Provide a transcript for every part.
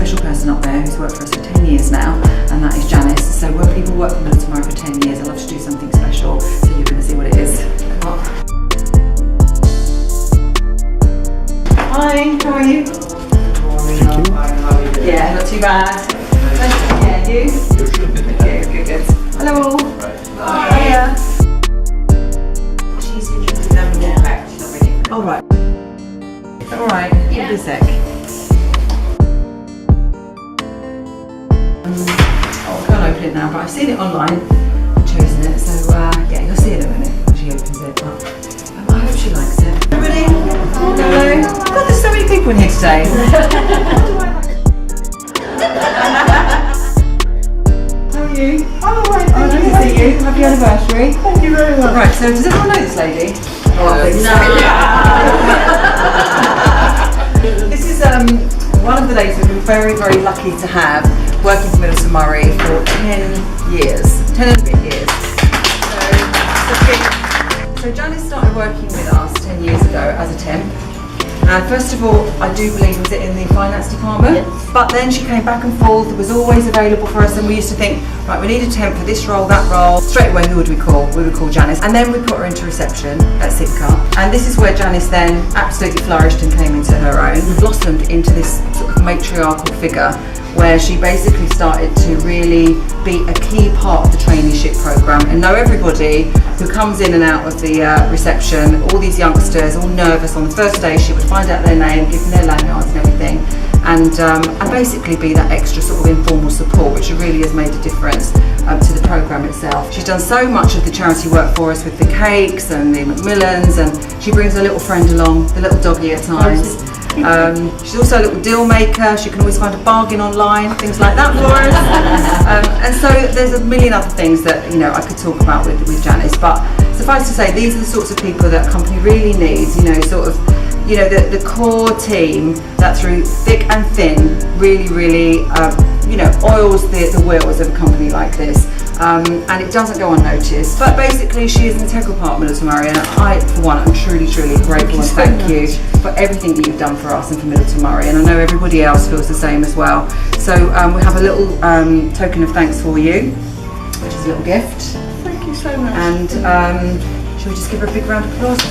special person up there who's worked for us for 10 years now, and that is Janice. So when people work for Middleton tomorrow for 10 years, I love to do something special, so you're going to see what it is. Come on. Hi, how are you? Thank you. Yeah, not too bad. Yeah, you? Good. Hello. Hiya. She's interested in having more back. She's not ready. All right. All right. Yeah. Give me a sec. I can't open it now, but I've seen it online. I've chosen it, so yeah, you'll see it in a minute when she opens it. But I hope she likes it. Everybody, hello. God, there's so many people in here today. How are you? Oh, right, Oh, nice to see you. Happy anniversary. Thank you very much. Right, so does everyone know this lady? This is one of the ladies we've been very, very lucky to have working for Middleton Murray for 10 years, 10 and a bit years. So Janice started working with us 10 years ago as a temp. And first of all, I do believe was it in the finance department. Yes. But then she came back and forth, was always available for us, and we used to think, right, we need a temp for this role, that role. Straight away, who would we call? We would call Janice. And then we put her into reception at Sidcup. And this is where Janice then absolutely flourished and came into her own, blossomed into this sort of matriarchal figure, where she basically started to really be a key part of the traineeship programme and know everybody who comes in and out of the reception, all these youngsters, all nervous. On the first day she would find out their name, give them their lanyards and everything, and basically be that extra sort of informal support, which really has made a difference to the programme itself. She's done so much of the charity work for us with the cakes and the Macmillans, and she brings her little friend along, the little doggy at times. She's also a little deal maker. She can always find a bargain online, things like that for us. And so there's a million other things that I could talk about with Janice. But suffice to say, these are the sorts of people that a company really needs. The core team that through thick and thin really oils the wheels of a company like this. And it doesn't go unnoticed. But basically, she is an integral part of Middleton Murray, and I, for one, am truly grateful and thank you for everything that you've done for us and for Middleton Murray. And I know everybody else feels the same as well. So we have a little token of thanks for you, which is a little gift. Thank you so much. And shall we just give her a big round of applause?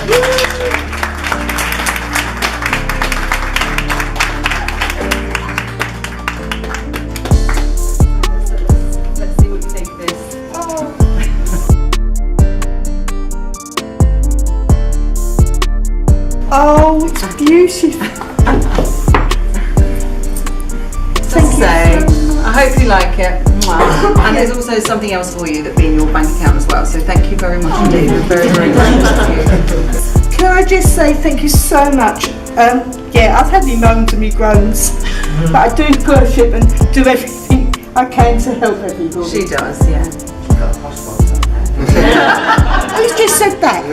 Oh, it's beautiful. I hope you like it. And there's also something else for you that be in your bank account as well. So thank you very much indeed. We're very, very grateful to you. Can I just say thank you so much? Yeah, I've had me moans and me groans, but I do worship and do everything I can to help everybody. She does, yeah. Who's just said that?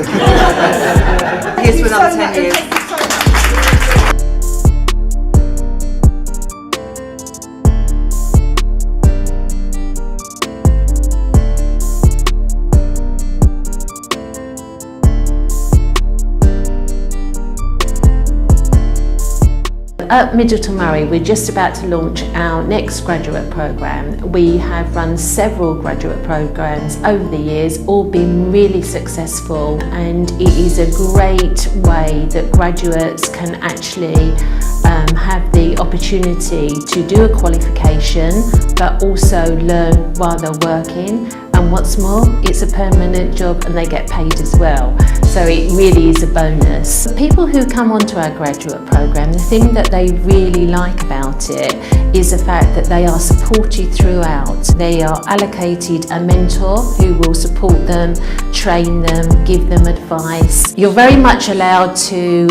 Here's for another 10 years. At Middleton Murray, we're just about to launch our next graduate programme. We have run several graduate programmes over the years, all been really successful, and it is a great way that graduates can actually have the opportunity to do a qualification but also learn while they're working, and what's more, it's a permanent job and they get paid as well. So it really is a bonus. People who come onto our graduate programme, the thing that they really like about it is the fact that they are supported throughout. They are allocated a mentor who will support them, train them, give them advice. You're very much allowed to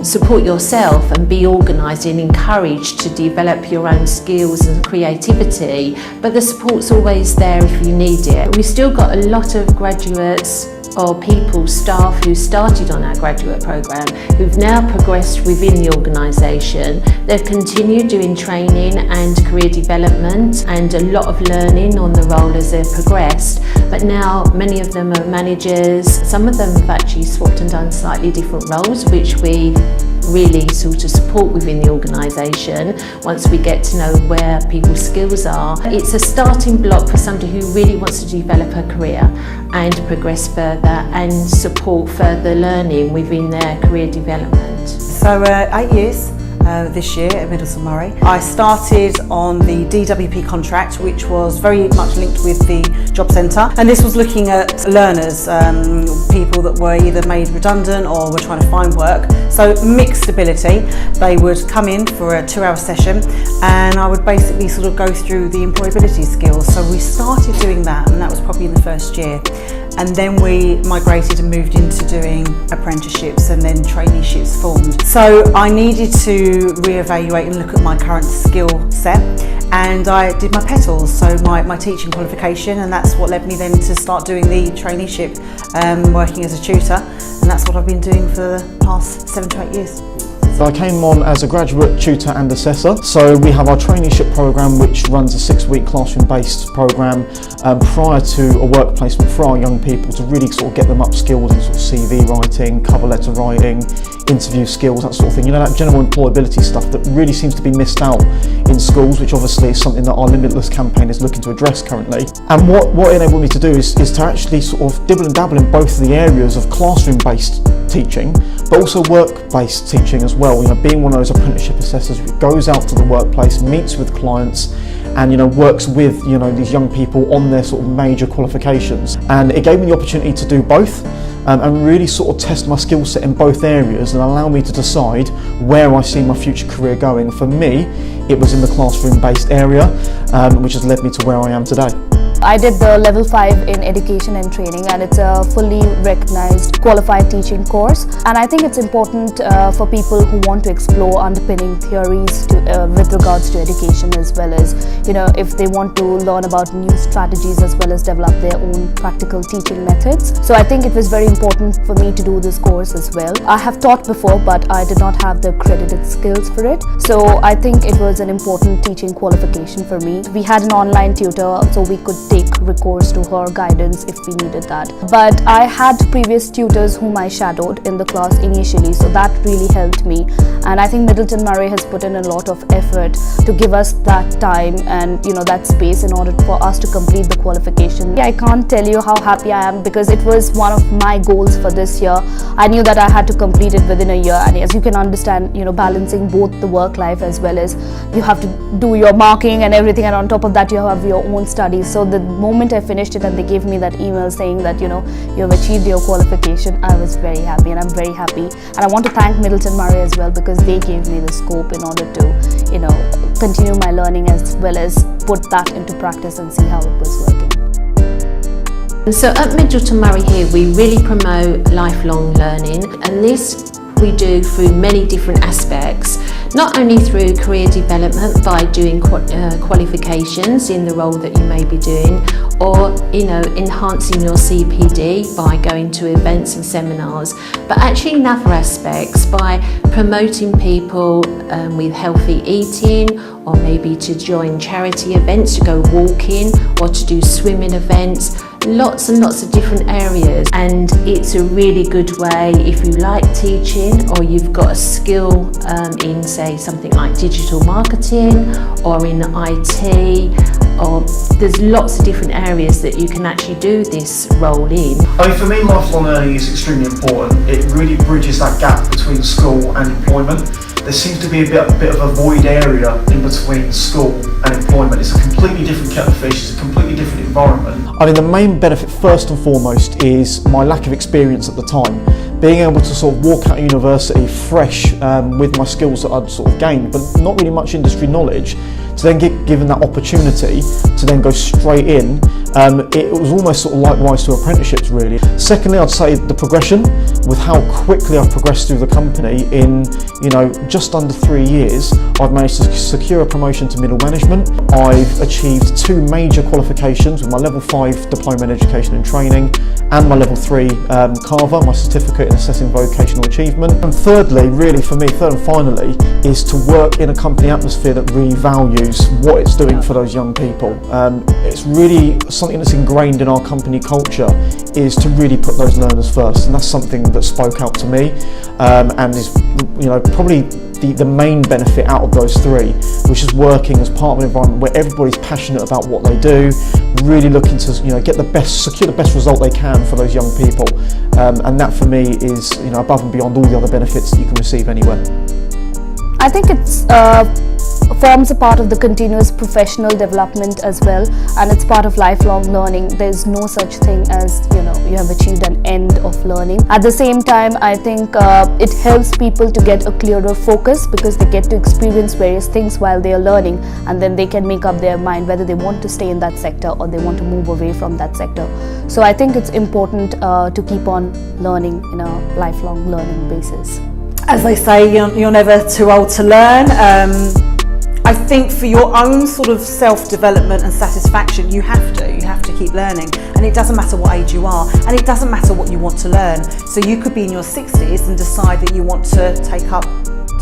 support yourself and be organised and encouraged to develop your own skills and creativity, but the support's always there if you need it. We've still got a lot of graduates or people, staff who started on our graduate programme who've now progressed within the organisation. They've continued doing training and career development and a lot of learning on the role as they've progressed, but now many of them are managers. Some of them have actually swapped and done slightly different roles, which we really sort of support within the organisation, once we get to know where people's skills are, it's a starting block for somebody who really wants to develop her career and progress further and support further learning within their career development. So 8 years this year at Middleton Murray. I started on the DWP contract, which was very much linked with the job centre, and this was looking at learners, people that were either made redundant or were trying to find work. So mixed ability. They would come in for a 2-hour session and I would basically sort of go through the employability skills. So we started doing that, and that was probably in the first year. And then we migrated and moved into doing apprenticeships, and then traineeships formed. So I needed to reevaluate and look at my current skill set, and I did my petals, so my teaching qualification, and that's what led me then to start doing the traineeship, working as a tutor, and that's what I've been doing for the past 7 to 8 years. I came on as a graduate tutor and assessor. So we have our traineeship programme, which runs a 6-week classroom-based programme prior to a work placement for our young people, to really sort of get them upskilled in sort of CV writing, cover letter writing, interview skills, that sort of thing. You know, that general employability stuff that really seems to be missed out in schools, which obviously is something that our Limitless campaign is looking to address currently. And what it enabled me to do is to actually sort of dibble and dabble in both the areas of classroom-based teaching, but also work-based teaching as well. You know, being one of those apprenticeship assessors who goes out to the workplace, meets with clients, and works with these young people on their sort of major qualifications. And it gave me the opportunity to do both, and really sort of test my skill set in both areas and allow me to decide where I see my future career going. For me, it was in the classroom-based area, which has led me to where I am today. I did the level 5 in education and training, and it's a fully recognized qualified teaching course, and I think it's important for people who want to explore underpinning theories with regards to education, as well as if they want to learn about new strategies as well as develop their own practical teaching methods. So I think it was very important for me to do this course as well. I have taught before, but I did not have the accredited skills for it, so I think it was an important teaching qualification for me. We had an online tutor, so we could take recourse to her guidance if we needed that. But I had previous tutors whom I shadowed in the class initially, so that really helped me. And I think Middleton Murray has put in a lot of effort to give us that time and that space in order for us to complete the qualification. I can't tell you how happy I am, because it was one of my goals for this year. I knew that I had to complete it within a year, and as you can understand, balancing both the work life as well as you have to do your marking and everything, and on top of that you have your own studies. So the moment I finished it and they gave me that email saying that you have achieved your qualification, I was very happy, and I'm very happy. And I want to thank Middleton Murray as well, because they gave me the scope in order to continue my learning as well as put that into practice and see how it was working. So at Middleton Murray here, we really promote lifelong learning, and this we do through many different aspects, not only through career development by doing qualifications in the role that you may be doing, or enhancing your CPD by going to events and seminars, but actually in other aspects by promoting people with healthy eating, or maybe to join charity events, to go walking or to do swimming events. Lots and lots of different areas, and it's a really good way if you like teaching, or you've got a skill in say something like digital marketing or in IT, or there's lots of different areas that you can actually do this role in. I mean, for me, lifelong learning is extremely important. It really bridges that gap between school and employment. There seems to be a bit of a void area in between school and employment. It's a completely different kettle of fish, it's a completely different environment. I mean, the main benefit first and foremost is my lack of experience at the time. Being able to sort of walk out of university fresh with my skills that I'd sort of gained, but not really much industry knowledge, to then get given that opportunity to then go straight in, it was almost sort of likewise to apprenticeships really. Secondly, I'd say the progression, with how quickly I've progressed through the company in just under 3 years. I've managed to secure a promotion to middle management. I've achieved 2 major qualifications with my level 5 5 Diploma in Education and Training, and my level 3 Carver, my certificate in assessing vocational achievement. And thirdly, really for me, third and finally, is to work in a company atmosphere that really values what it's doing for those young people. It's really something that's ingrained in our company culture, is to really put those learners first, and that's something that spoke out to me, and is, you know, probably the main benefit out of those 3, which is working as part of an environment where everybody's passionate about what they do, really looking to, you know, secure the best result they can for those young people, and that for me is, you know, above and beyond all the other benefits that you can receive anywhere. I think it's forms a part of the continuous professional development as well, and it's part of lifelong learning. There's no such thing as, you know, you have achieved an end of learning. At the same time, I think it helps people to get a clearer focus, because they get to experience various things while they are learning, and then they can make up their mind whether they want to stay in that sector or they want to move away from that sector. So I think it's important to keep on learning in a lifelong learning basis. As they say, you're never too old to learn. I think for your own sort of self-development and satisfaction, you have to keep learning, and it doesn't matter what age you are, and it doesn't matter what you want to learn. So you could be in your 60s and decide that you want to take up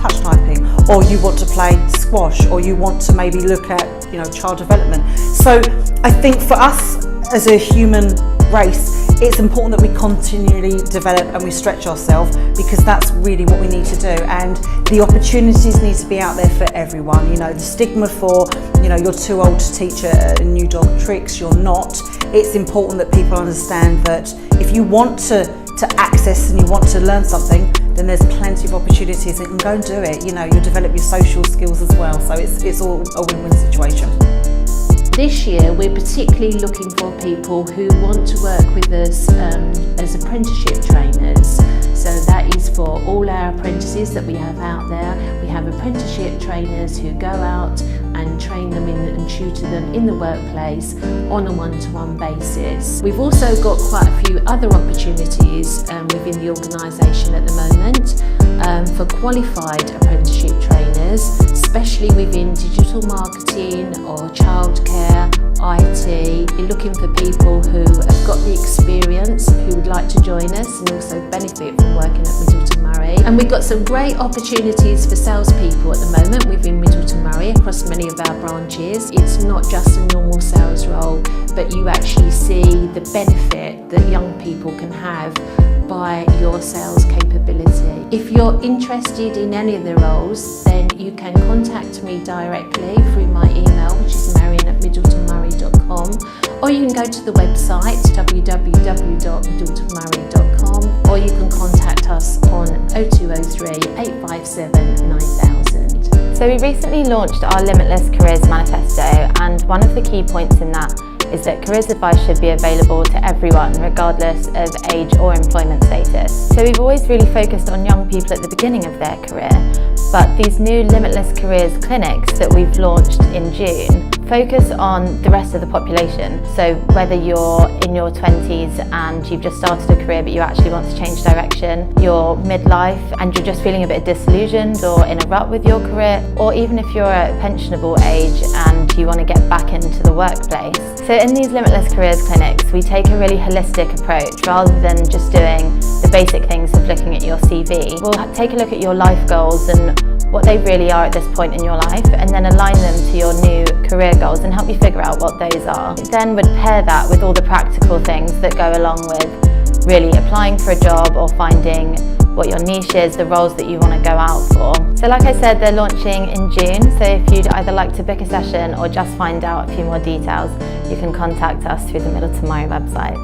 touch typing, or you want to play squash, or you want to maybe look at, you know, child development. So I think for us as a human race, it's important that we continually develop and we stretch ourselves, because that's really what we need to do, and the opportunities need to be out there for everyone. You know, the stigma for, you know, you're too old to teach a new dog tricks, you're not. It's important that people understand that if you want to access and you want to learn something, then there's plenty of opportunities, and go and do it. You know, you'll develop your social skills as well, so it's all a win-win situation. This year we're particularly looking for people who want to work with us as apprenticeship trainers. So that is for all our apprentices that we have out there. We have apprenticeship trainers who go out and train them in and tutor them in the workplace on a one-to-one basis. We've also got quite a few other opportunities within the organisation at the moment for qualified apprenticeship trainers, especially within digital marketing or childcare, IT. We're looking for people who have got the experience, who would like to join us and also benefit from working at Middleton Murray. And we've got some great opportunities for salespeople at the moment within Middleton Murray across many of our branches. It's not just a normal sales role, but you actually see the benefit that young people can have by your sales capability. If you're interested in any of the roles, then you can contact me directly through my email, which is marion@middletonmurray.com, or you can go to the website www.middletonmurray.com, or you can contact us on 0203 857 9000. So we recently launched our Limitless Careers Manifesto, and one of the key points in that is that careers advice should be available to everyone, regardless of age or employment status. So we've always really focused on young people at the beginning of their career, but these new Limitless Careers clinics that we've launched in June focus on the rest of the population. So whether you're in your 20s and you've just started a career but you actually want to change direction, you're midlife and you're just feeling a bit disillusioned or in a rut with your career, or even if you're at pensionable age and you want to get back into the workplace. So in these Limitless Careers clinics, we take a really holistic approach rather than just doing the basic things of looking at your CV. We'll take a look at your life goals and what they really are at this point in your life, and then align them to your new career goals and help you figure out what those are. Then would pair that with all the practical things that go along with really applying for a job or finding what your niche is, the roles that you want to go out for. So like I said, they're launching in June, so if you'd either like to book a session or just find out a few more details, you can contact us through the Middleton Murray website.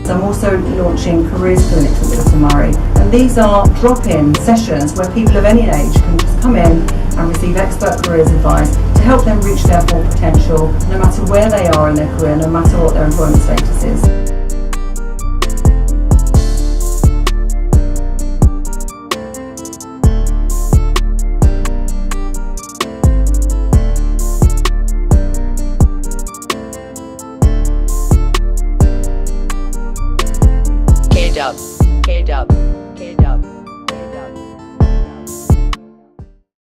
I'm also launching careers clinics at Middleton Murray, and these are drop-in sessions where people of any age can just come in and receive expert careers advice to help them reach their full potential, no matter where they are in their career, no matter what their employment status is.